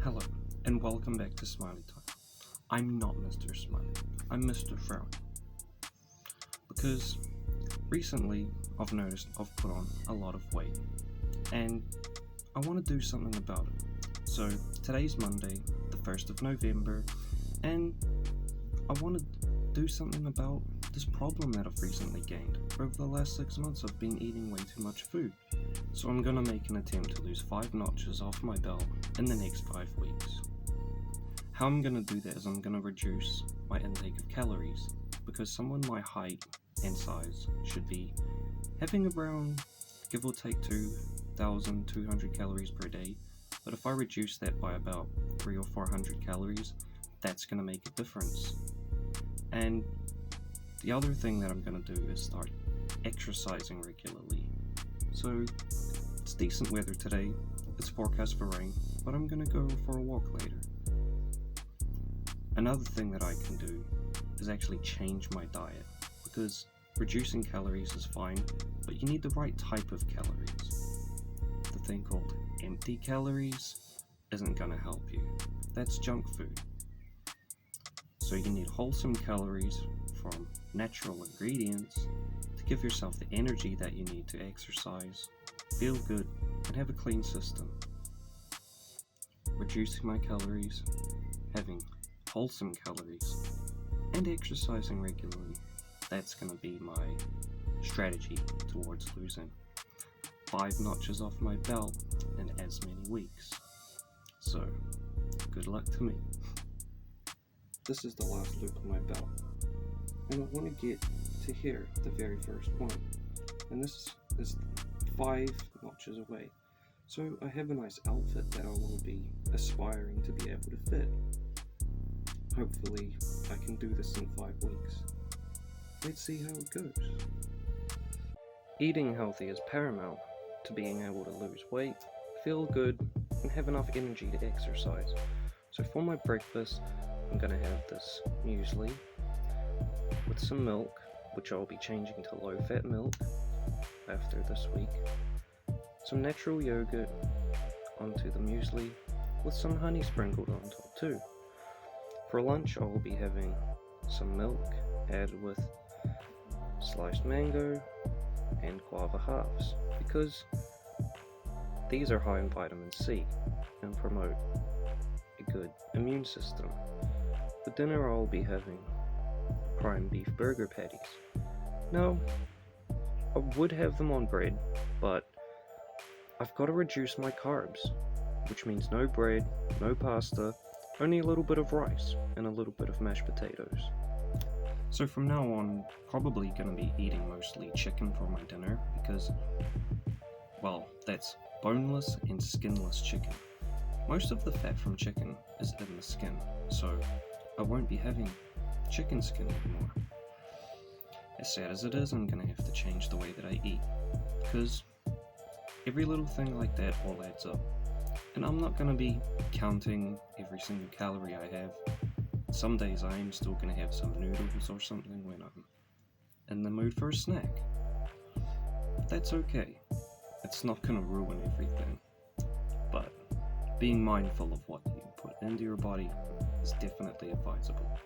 Hello, and welcome back to Smiley Time. I'm not Mr. Smiley, I'm Mr. Frown. Because recently I've noticed I've put on a lot of weight, and I want to do something about it. So today's Monday, the 1st of November, and I want to do something about this problem that I've recently gained. Over the last 6 months I've been eating way too much food. So I'm gonna make an attempt to lose 5 notches off my belt in the next 5 weeks. How I'm gonna do that is I'm gonna reduce my intake of calories, because someone my height and size should be having around, give or take, 2,200 calories per day. But if I reduce that by about 300 or 400 calories, that's gonna make a difference. And the other thing that I'm gonna do is start exercising regularly. So it's decent weather today, it's forecast for rain, but I'm gonna go for a walk later. Another thing that I can do is actually change my diet, because reducing calories is fine, but you need the right type of calories. The thing called empty calories isn't gonna help you. That's junk food. So you need wholesome calories from natural ingredients to give yourself the energy that you need to exercise, feel good, and have a clean system. Reducing my calories, having wholesome calories, and exercising regularly, that's going to be my strategy towards losing 5 notches off my belt in as many weeks. So, good luck to me. This is the last loop of my belt, and I want to get to here, the very first one, and this is 5 notches away. So I have a nice outfit that I will be aspiring to be able to fit. Hopefully I can do this in 5 weeks. Let's see how it goes. Eating healthy is paramount to being able to lose weight, feel good, and have enough energy to exercise. So for my breakfast, I'm going to have this muesli with some milk, which I'll be changing to low-fat milk after this week. Some natural yogurt onto the muesli with some honey sprinkled on top too. For lunch, I will be having some milk added with sliced mango and guava halves, because these are high in vitamin C and promote a good immune system. For dinner, I will be having prime beef burger patties. Now, I would have them on bread, but I've got to reduce my carbs, which means no bread, no pasta, only a little bit of rice and a little bit of mashed potatoes. So from now on, probably going to be eating mostly chicken for my dinner, because, well, that's boneless and skinless chicken. Most of the fat from chicken is in the skin, so I won't be having chicken skin anymore. As sad as it is, I'm gonna have to change the way that I eat, because every little thing like that all adds up. And I'm not gonna be counting every single calorie I have. Some days I am still gonna have some noodles or something when I'm in the mood for a snack. That's okay. It's not gonna ruin everything. But being mindful of what you put into your body is definitely advisable.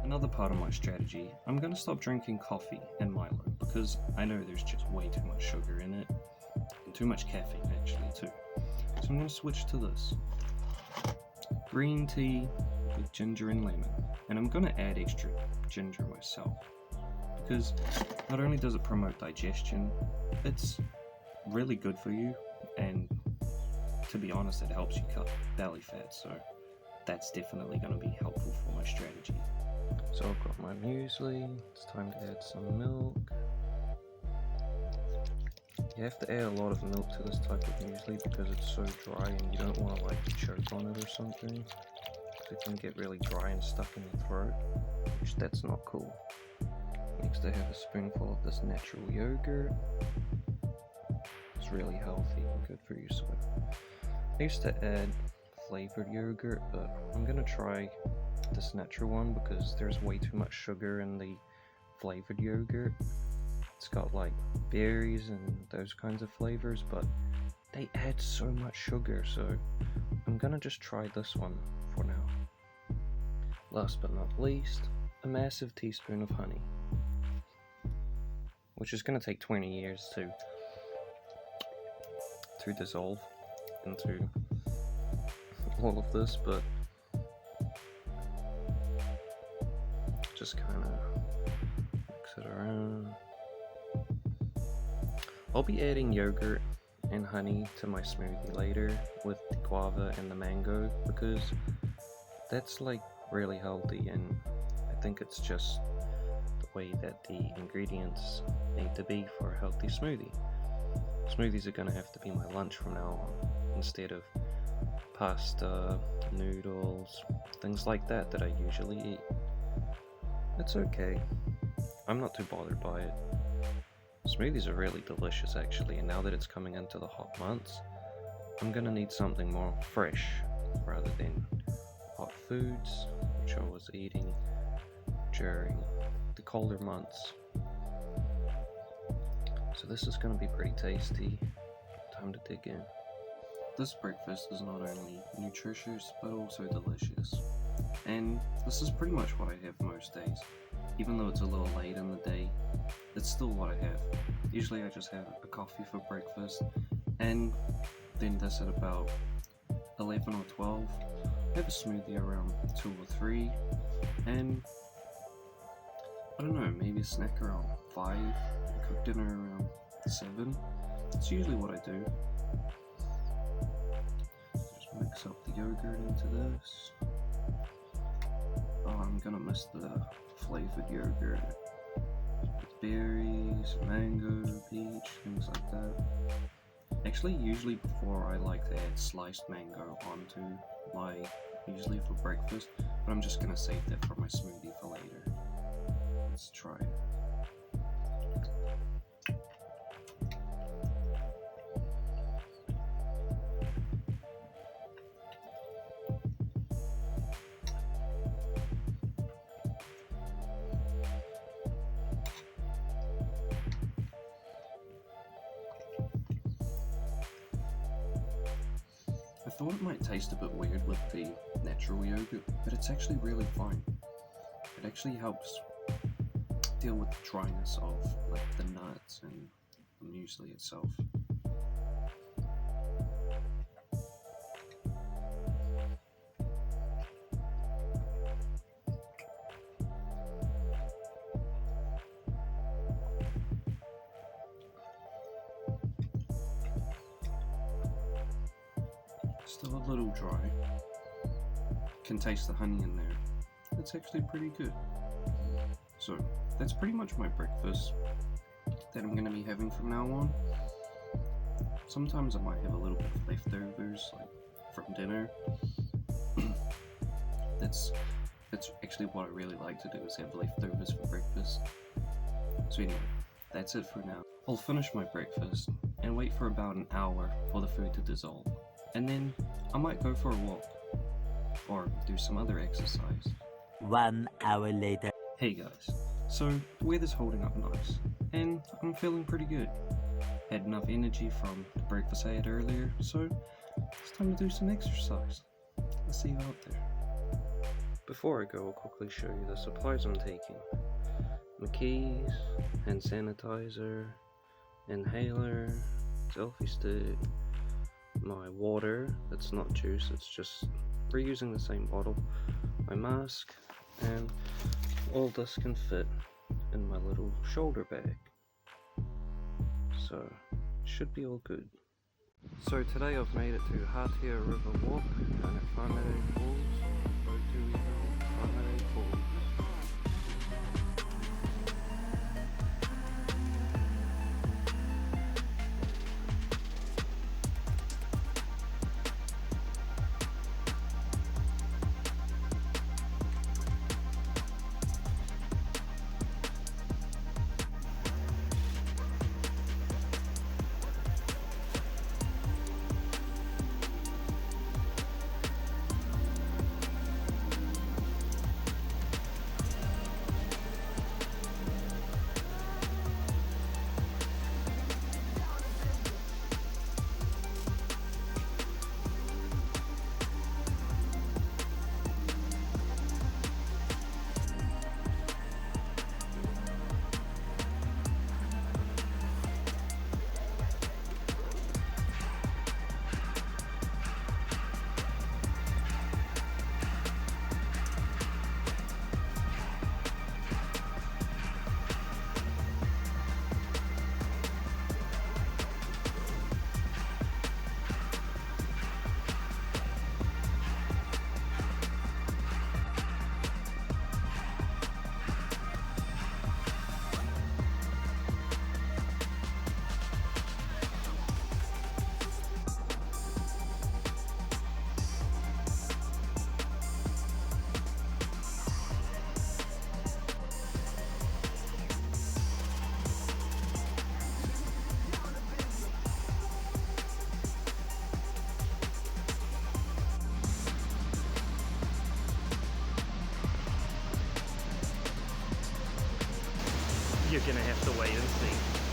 Another part of my strategy, I'm going to stop drinking coffee and Milo, because I know there's just way too much sugar in it, and too much caffeine actually too. So I'm going to switch to this. Green tea with ginger and lemon, and I'm going to add extra ginger myself, because not only does it promote digestion, it's really good for you, and to be honest, it helps you cut belly fat, so that's definitely going to be helpful for my strategy. So I've got my muesli, it's time to add some milk. You have to add a lot of milk to this type of muesli because it's so dry and you don't want to choke on it or something. It can get really dry and stuck in your throat, which that's not cool. Next I have a spoonful of this natural yogurt. It's really healthy and good for you. So I used to add flavored yogurt, but I'm gonna try this natural one because there's way too much sugar in the flavored yogurt. It's got berries and those kinds of flavors, but they add so much sugar, so I'm gonna just try this one for now. Last but not least, a massive teaspoon of honey, which is gonna take 20 years to dissolve into all of this, but just kind of mix it around. I'll be adding yogurt and honey to my smoothie later with the guava and the mango, because that's like really healthy, and I think it's just the way that the ingredients need to be for a healthy smoothie. Smoothies are gonna have to be my lunch from now on, instead of pasta, noodles, things like that I usually eat. It's okay, I'm not too bothered by it. Smoothies are really delicious actually, and now that it's coming into the hot months, I'm gonna need something more fresh rather than hot foods, which I was eating during the colder months. So this is gonna be pretty tasty. Time to dig in. This breakfast is not only nutritious but also delicious. And this is pretty much what I have most days. Even though it's a little late in the day, it's still what I have. Usually I just have a coffee for breakfast, and then this at about 11 or 12. I have a smoothie around 2 or 3, and I don't know, maybe a snack around 5, and cook dinner around 7. That's usually what I do. Just mix up the yogurt into this. Oh, I'm gonna miss the flavored yogurt with berries, mango, peach, things like that. Actually, usually before I like to add sliced mango onto my usually for breakfast, but I'm just gonna save that for my smoothie for later. Let's try it. I thought it might taste a bit weird with the natural yogurt, but it's actually really fine. It actually helps deal with the dryness of like the nuts and the muesli itself. Still a little dry. Can taste the honey in there. It's actually pretty good. So that's pretty much my breakfast that I'm going to be having from now on. Sometimes I might have a little bit of leftovers, like from dinner. That's actually what I really like to do, is have leftovers for breakfast. So anyway, that's it for now. I'll finish my breakfast and wait for about an hour for the food to dissolve. And then I might go for a walk or do some other exercise. 1 hour later. Hey guys, so the weather's holding up nice and I'm feeling pretty good. Had enough energy from the breakfast I had earlier, so it's time to do some exercise. Let's see you out there. Before I go, I'll quickly show you the supplies I'm taking. My keys, hand sanitizer, inhaler, selfie stick, my water, that's not juice, it's just reusing the same bottle, my mask, and all this can fit in my little shoulder bag. So, should be all good. So today I've made it to Hatia River Walk down at Whangarei Falls, Rotui Hill, Whangarei Falls. You're gonna have to wait and see.